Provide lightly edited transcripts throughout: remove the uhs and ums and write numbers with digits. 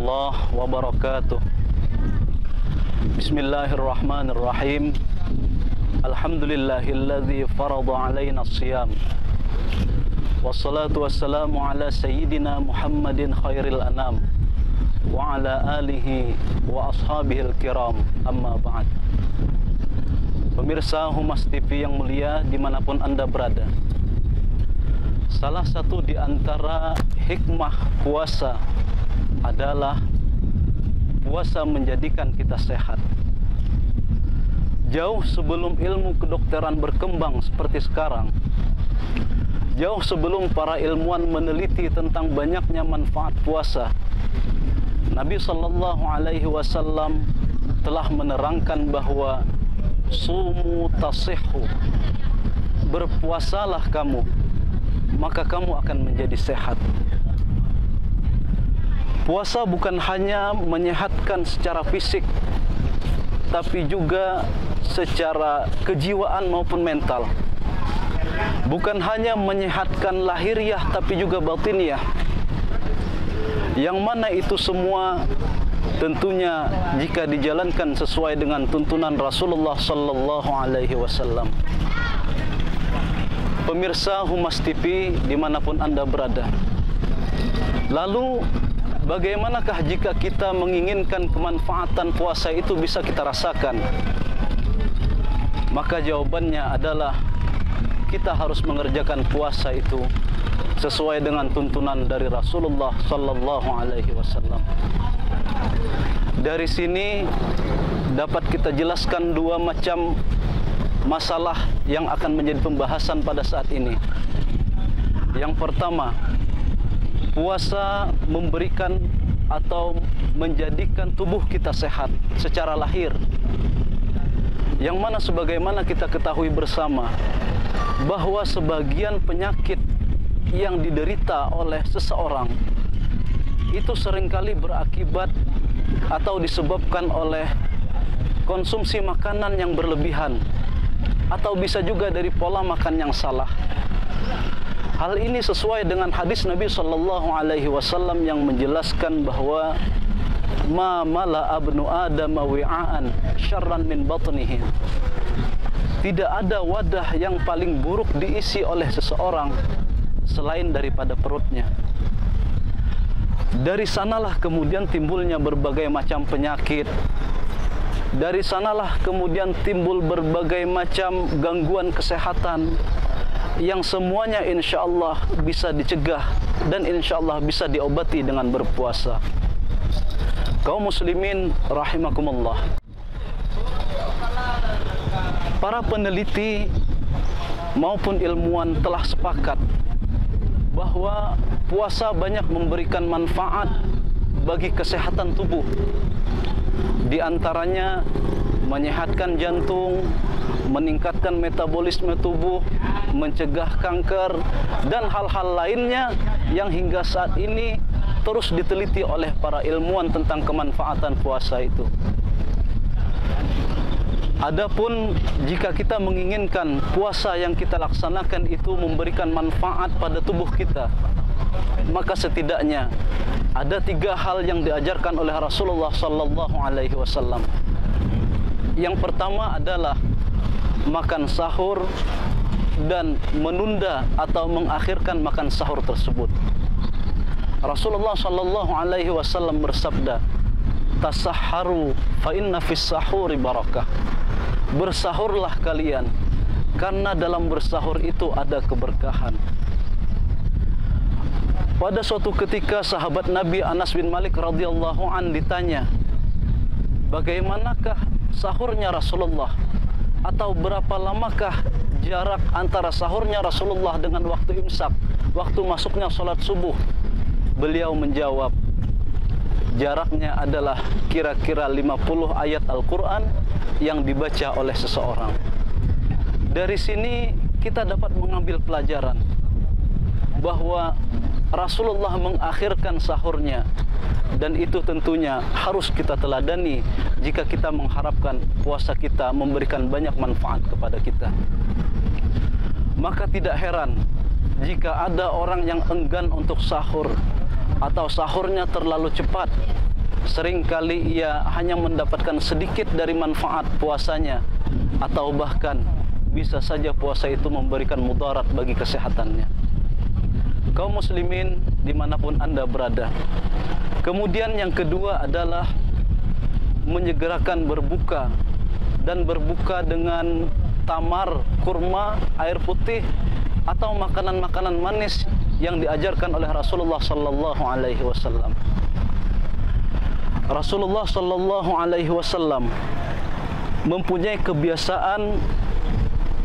warahmatullahi wabarakatuh. Bismillahirrahmanirrahim. Alhamdulillahilladzi farada alaina as-siyam. Wassalatu wassalamu ala sayyidina Muhammadin khairil anam wa ala alihi wa ashabihil kiram, amma ba'd. Pemirsa Humas TV yang mulia dimanapun Anda berada, salah satu di antara hikmah puasa adalah puasa menjadikan kita sehat. Jauh sebelum ilmu kedokteran berkembang seperti sekarang, jauh sebelum para ilmuwan meneliti tentang banyaknya manfaat puasa, Nabi Sallallahu Alaihi Wasallam telah menerangkan bahwa sumu tasihhu, berpuasalah kamu, maka kamu akan menjadi sehat. Puasa bukan hanya menyehatkan secara fisik, tapi juga secara kejiwaan maupun mental. Bukan hanya menyehatkan lahiriah, tapi juga batiniah. Yang mana itu semua tentunya jika dijalankan sesuai dengan tuntunan Rasulullah Sallallahu Alaihi Wasallam. Pemirsa Humas TV dimanapun Anda berada, lalu bagaimanakah jika kita menginginkan kemanfaatan puasa itu bisa kita rasakan? Maka jawabannya adalah kita harus mengerjakan puasa itu sesuai dengan tuntunan dari Rasulullah Sallallahu Alaihi Wasallam. Dari sini dapat kita jelaskan dua macam masalah yang akan menjadi pembahasan pada saat ini. Yang pertama, puasa memberikan atau menjadikan tubuh kita sehat secara lahir. Yang mana sebagaimana kita ketahui bersama bahwa sebagian penyakit yang diderita oleh seseorang itu seringkali berakibat atau disebabkan oleh konsumsi makanan yang berlebihan, atau bisa juga dari pola makan yang salah. Hal ini sesuai dengan hadis Nabi Sallallahu Alaihi Wasallam yang menjelaskan bahwa ma mala abnu adam wi'aan syarran min batnihi. Tidak ada wadah yang paling buruk diisi oleh seseorang selain daripada perutnya. Dari sanalah kemudian timbulnya berbagai macam penyakit. Dari sanalah kemudian timbul berbagai macam gangguan kesehatan yang semuanya insya Allah bisa dicegah dan insya Allah bisa diobati dengan berpuasa. Kaum muslimin rahimakumullah, para peneliti maupun ilmuwan telah sepakat bahwa puasa banyak memberikan manfaat bagi kesehatan tubuh. Di antaranya menyehatkan jantung, meningkatkan metabolisme tubuh, mencegah kanker, dan hal-hal lainnya yang hingga saat ini terus diteliti oleh para ilmuwan tentang kemanfaatan puasa itu. Adapun jika kita menginginkan puasa yang kita laksanakan itu memberikan manfaat pada tubuh kita, maka setidaknya ada 3 hal yang diajarkan oleh Rasulullah Sallallahu Alaihi Wasallam. Yang pertama adalah makan sahur dan menunda atau mengakhirkan makan sahur tersebut. Rasulullah Sallallahu Alaihi Wasallam bersabda, tasahharu fa inna fis sahuri barakah. Bersahurlah kalian, karena dalam bersahur itu ada keberkahan. Pada suatu ketika sahabat Nabi Anas bin Malik radhiyallahu an ditanya, bagaimanakah sahurnya Rasulullah, atau berapa lamakah jarak antara sahurnya Rasulullah dengan waktu imsak, waktu masuknya sholat subuh? Beliau menjawab, jaraknya adalah kira-kira 50 ayat Al-Quran yang dibaca oleh seseorang. Dari sini kita dapat mengambil pelajaran bahwa Rasulullah mengakhirkan sahurnya, dan itu tentunya harus kita teladani jika kita mengharapkan puasa kita memberikan banyak manfaat kepada kita. Maka tidak heran jika ada orang yang enggan untuk sahur atau sahurnya terlalu cepat, seringkali ia hanya mendapatkan sedikit dari manfaat puasanya, atau bahkan bisa saja puasa itu memberikan mudarat bagi kesehatannya. Kaum muslimin dimanapun Anda berada. Kemudian yang kedua adalah menyegerakan berbuka, dan berbuka dengan tamar, kurma, air putih, atau makanan-makanan manis yang diajarkan oleh Rasulullah sallallahu alaihi wasallam. Rasulullah sallallahu alaihi wasallam mempunyai kebiasaan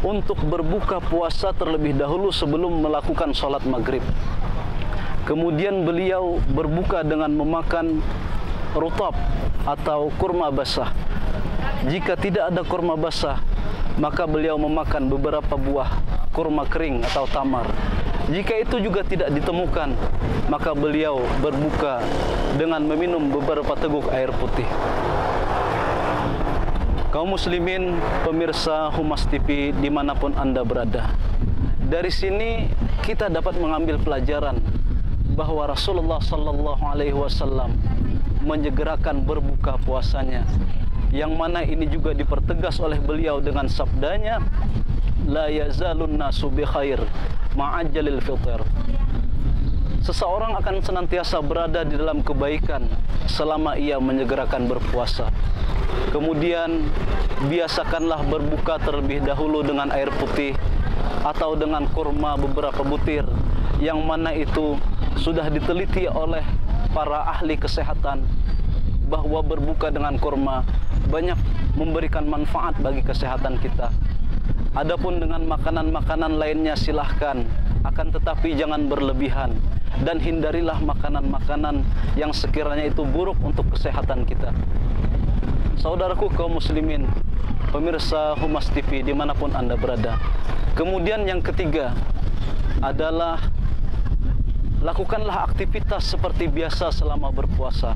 untuk berbuka puasa terlebih dahulu sebelum melakukan sholat maghrib. Kemudian beliau berbuka dengan memakan rutab atau kurma basah. Jika tidak ada kurma basah, maka beliau memakan beberapa buah kurma kering atau tamar. Jika itu juga tidak ditemukan, maka beliau berbuka dengan meminum beberapa teguk air putih. Kaum muslimin, pemirsa Humas TV dimanapun Anda berada, dari sini kita dapat mengambil pelajaran bahwa Rasulullah sallallahu alaihi wasallam menyegerakan berbuka puasanya, yang mana ini juga dipertegas oleh beliau dengan sabdanya, la yazalun nasu bi khair ma'ajjalil fitr. Seseorang akan senantiasa berada di dalam kebaikan selama ia menyegerakan berpuasa. Kemudian biasakanlah berbuka terlebih dahulu dengan air putih atau dengan kurma beberapa butir, yang mana itu sudah diteliti oleh para ahli kesehatan bahwa berbuka dengan kurma banyak memberikan manfaat bagi kesehatan kita. Adapun dengan makanan-makanan lainnya silahkan, akan tetapi jangan berlebihan, dan hindarilah makanan-makanan yang sekiranya itu buruk untuk kesehatan kita. Saudaraku kaum muslimin, pemirsa Humas TV dimanapun Anda berada. Kemudian yang ketiga adalah lakukanlah aktivitas seperti biasa selama berpuasa.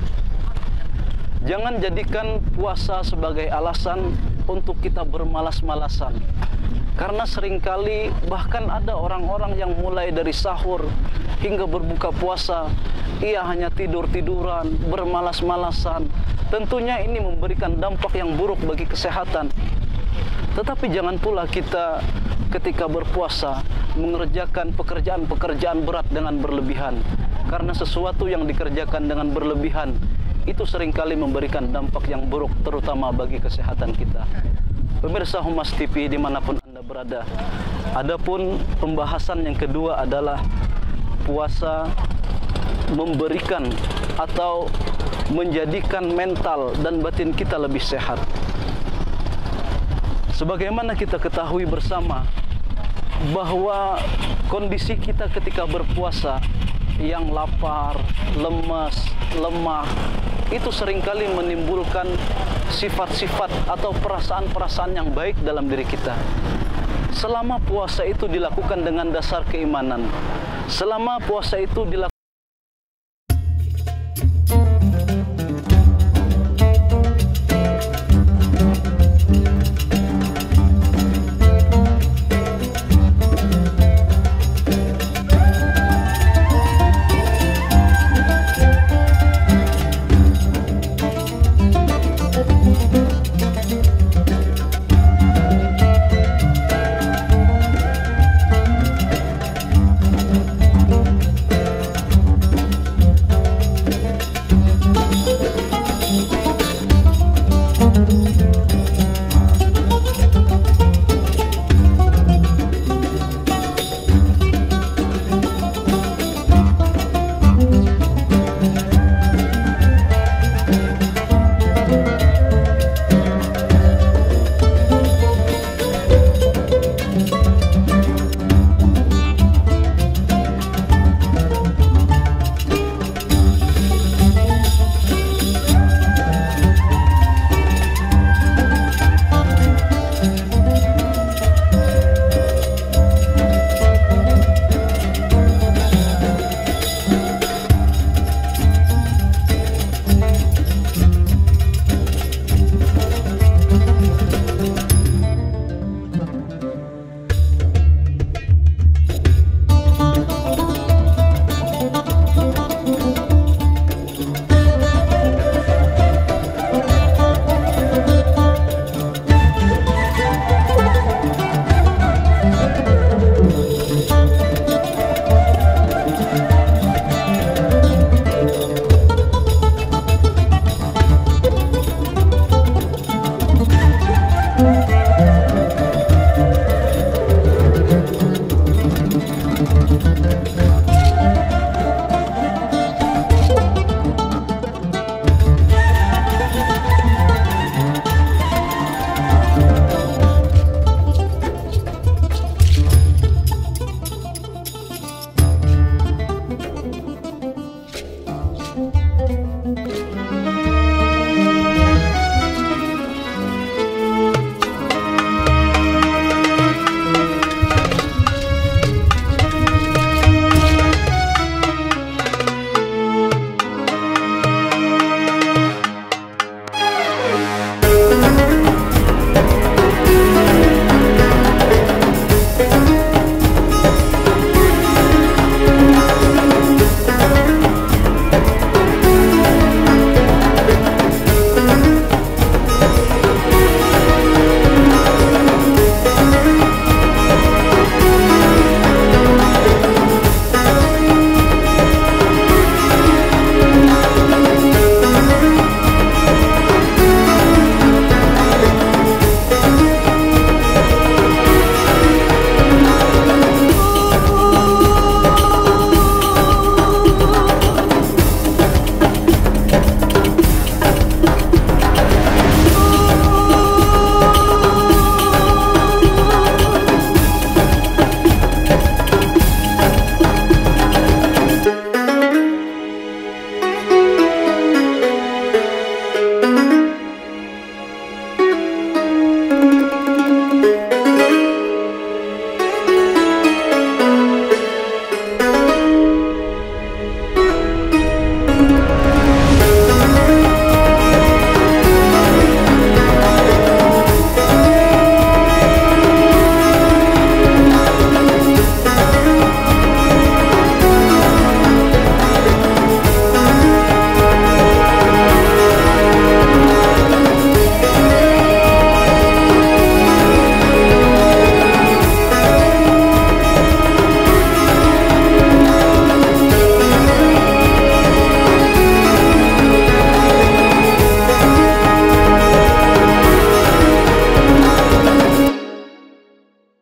Jangan jadikan puasa sebagai alasan untuk kita bermalas-malasan. Karena seringkali bahkan ada orang-orang yang mulai dari sahur hingga berbuka puasa, ia hanya tidur-tiduran, bermalas-malasan. Tentunya ini memberikan dampak yang buruk bagi kesehatan. Tetapi jangan pula kita ketika berpuasa mengerjakan pekerjaan-pekerjaan berat dengan berlebihan. Karena sesuatu yang dikerjakan dengan berlebihan itu seringkali memberikan dampak yang buruk, terutama bagi kesehatan kita. Pemirsa Humas TV dimanapun Anda berada. Adapun pembahasan yang kedua adalah puasa memberikan atau menjadikan mental dan batin kita lebih sehat. Sebagaimana kita ketahui bersama bahwa kondisi kita ketika berpuasa yang lapar, lemas, lemah, itu seringkali menimbulkan sifat-sifat atau perasaan-perasaan yang baik dalam diri kita. Selama puasa itu dilakukan dengan dasar keimanan, selama puasa itu dilakukan